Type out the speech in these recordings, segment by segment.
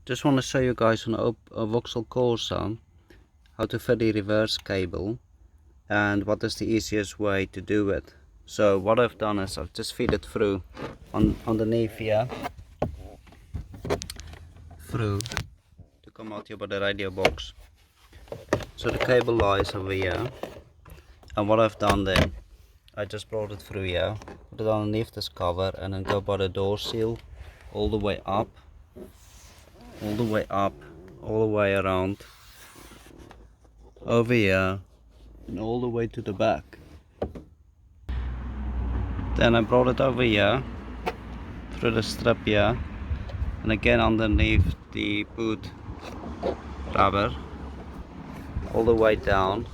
Just want to show you guys on a Vauxhall Corsa how to fit the reverse cable and what is the easiest way to do it. So what I've done is I've just feed it through underneath here, through to come out here by the radio box. So the cable lies over here, and what I've done then, I just brought it through here, put it underneath this cover, and then go by the door seal all the way up, all the way up, all the way around over here, and all the way to the back. Then I brought it over here through the strip here, and again underneath the boot rubber all the way down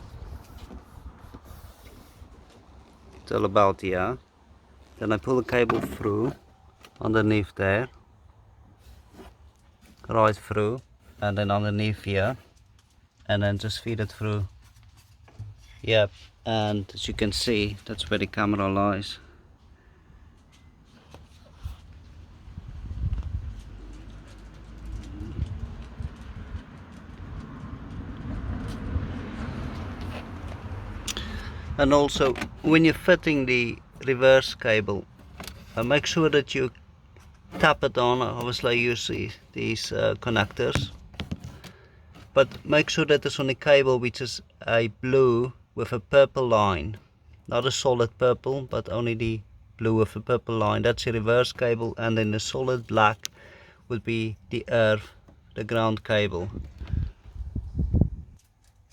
till about here. Then I pull the cable through underneath there, right through, and then underneath here, and then just feed it through. Yep, and as you can see, that's where the camera lies. And also, when you're fitting the reverse cable, make sure that you tap it on. Obviously I use these connectors, but make sure that it's on the cable which is a blue with a purple line, not a solid purple, but only the blue with a purple line. That's the reverse cable, and then the solid black would be the earth, the ground cable.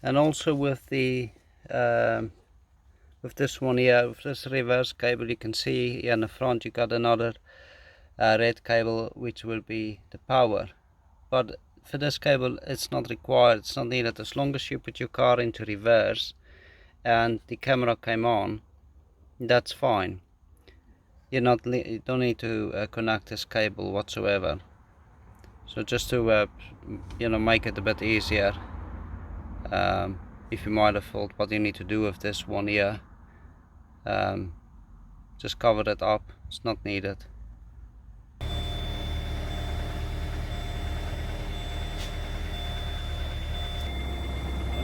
And also with the with this one here, with this reverse cable, you can see here in the front you got another red cable which will be the power, but for this cable it's not required, it's not needed. As long as you put your car into reverse and the camera came on, that's fine. You don't need to connect this cable whatsoever. So just to make it a bit easier, if you might have thought what you need to do with this one here, just cover it up, it's not needed.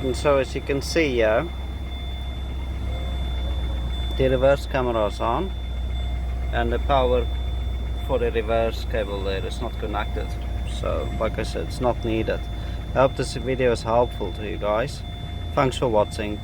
And so as you can see here, the reverse camera is on, and the power for the reverse cable there is not connected. So like I said, it's not needed. I hope this video is helpful to you guys. Thanks for watching.